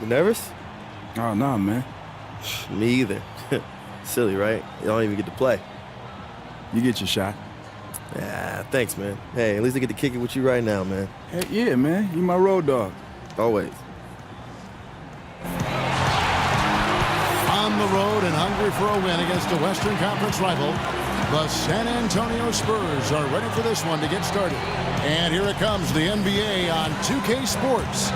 You nervous? Oh, no, man. Me either. Silly, right? You don't even get to play. You get your shot. Yeah, thanks, man. Hey, at least I get to kick it with you right now, man. Heck yeah, man. You my road dog. Always. On the road and hungry for a win against a Western Conference rival, the San Antonio Spurs are ready for this one to get started. And here it comes, the NBA on 2K Sports.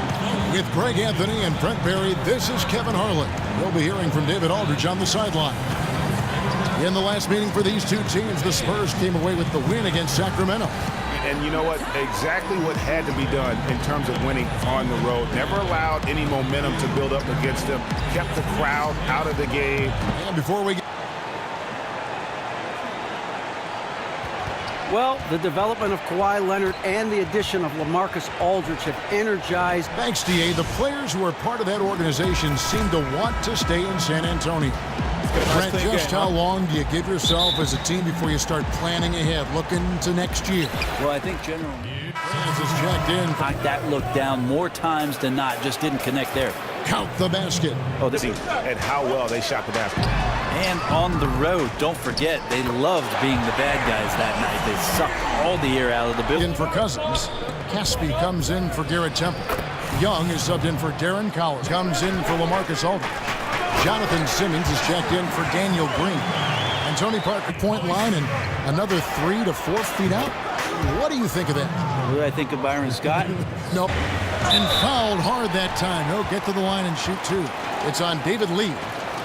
With Greg Anthony and Brent Barry, this is Kevin Harlan. We'll be hearing from David Aldridge on the sideline. In the last meeting for these two teams, the Spurs came away with the win against Sacramento. And you know what? Exactly what had to be done in terms of winning on the road. Never allowed any momentum to build up against them. Kept the crowd out of the game. And before we get... Well, the development of Kawhi Leonard and the addition of LaMarcus Aldridge have energized. Thanks, D.A. The players who are part of that organization seem to want to stay in San Antonio. Brent, just how long do you give yourself as a team before you start planning ahead, looking to next year? Well, I think General Franz is checked in. knocked that look down more times than not. Just didn't connect there. Count the basket. Oh, this And how well they shot the basket. and on the road. Don't forget, they loved being the bad guys that night. They sucked all the air out of the building. In for Cousins. Caspi comes in for Garrett Temple. Young is subbed in for Darren Collins. Comes in for LaMarcus Aldridge. Jonathan Simmons is checked in for Daniel Green. And Tony Parker point line and another 3 to 4 feet out. What do you think of that? What do I think of Byron Scott? Nope. And fouled hard that time. He'll get to the line and shoot two. It's on David Lee.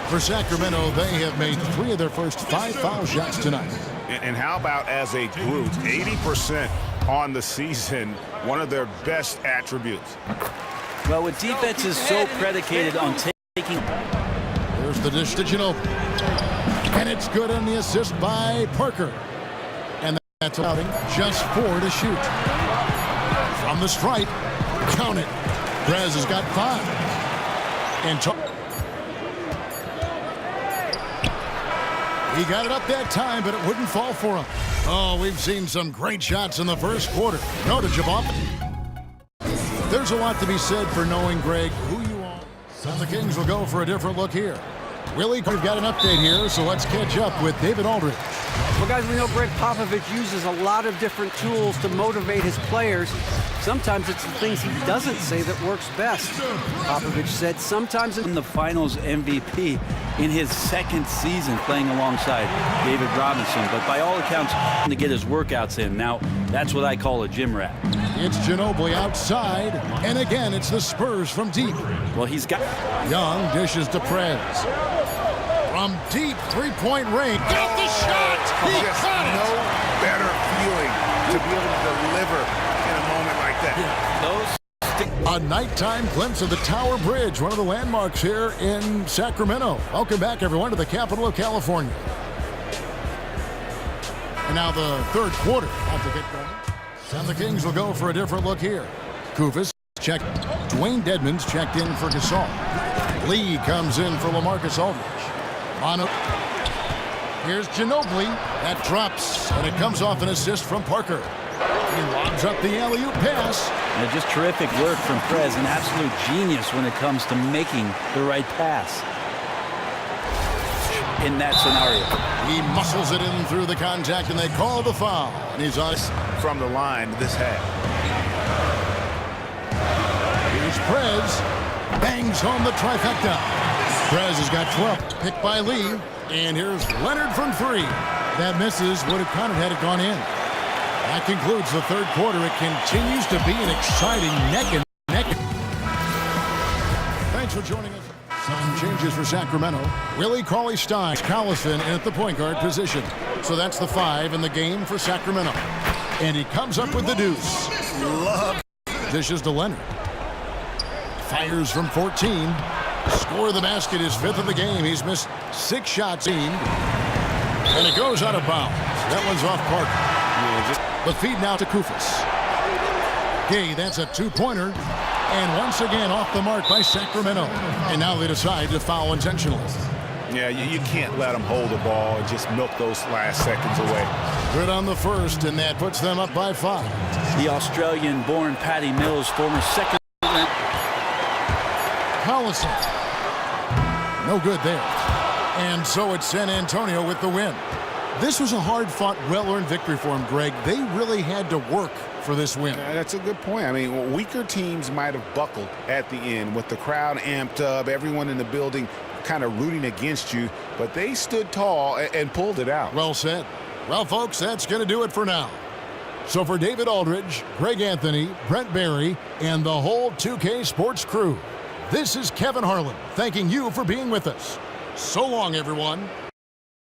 For Sacramento, they have made 3 of their first 5 foul shots tonight. And how about as a group, 80% on the season, one of their best attributes. Well, with defense is so predicated on taking... There's the dish to Ginobili. And it's good on the assist by Parker. And that's outing. Just 4 to shoot. From the stripe. Count it. Perez has got 5. And he got it up that time, but it wouldn't fall for him. Oh, we've seen some great shots in the first quarter. No to Jabop. There's a lot to be said for knowing, Greg, who you are. So the Kings will go for a different look here. Willie, we've got an update here, so let's catch up with David Aldridge. Well, guys, we know Greg Popovich uses a lot of different tools to motivate his players. Sometimes it's the things he doesn't say that works best. Popovich said sometimes in the Finals MVP in his second season playing alongside David Robinson, but by all accounts to get his workouts in. Now, that's what I call a gym rat. It's Ginobili outside, and again, it's the Spurs from deep. Well, he's got... Young dishes to Prez. From deep three-point range. Got the shot! He got it! No better feeling to be able to deliver in a moment like that. A nighttime glimpse of the Tower Bridge, one of the landmarks here in Sacramento. Welcome back, everyone, to the capital of California. And now the third quarter have to get going. And the Kings will go for a different look here. Kufis checked. Dwayne Dedmon's checked in for Gasol. Lee comes in for LaMarcus Aldridge. Manu. Here's Ginobili. That drops, and it comes off an assist from Parker. He lobs up the alley-oop pass. And just terrific work from Prez, an absolute genius when it comes to making the right pass in that scenario. He muscles it in through the contact, and they call the foul. And he's on From the line this half. Here's Prez. Bangs home the trifecta. Prez has got 12. Picked by Lee. And here's Leonard from 3. That misses. Would have counted had it gone in. That concludes the third quarter. It continues to be an exciting neck and neck. Thanks for joining us. Some changes for Sacramento. Willie Cauley-Stein, Collison in at the point guard position. So that's the 5 in the game for Sacramento. And he comes up with the deuce. Love. Dishes to Leonard. Fires from 14. Score of the basket is 5th of the game. He's missed 6 shots. And it goes out of bounds. That one's off Parker. The feed now to Kufis. Okay, that's a 2-pointer. And once again off the mark by Sacramento. And now they decide to foul intentionally. Yeah, you can't let them hold the ball and just milk those last seconds away. Good on the first, and that puts them up by 5. The Australian-born Patty Mills, former second. How Collison. No good there. And so it's San Antonio with the win. This was a hard-fought, well-earned victory for them, Greg. They really had to work for this win. That's a good point. I mean, weaker teams might have buckled at the end with the crowd amped up, everyone in the building kind of rooting against you, but they stood tall and pulled it out. Well said. Well, folks, that's going to do it for now. So for David Aldridge, Greg Anthony, Brent Barry, and the whole 2K Sports crew, this is Kevin Harlan thanking you for being with us. So long, everyone.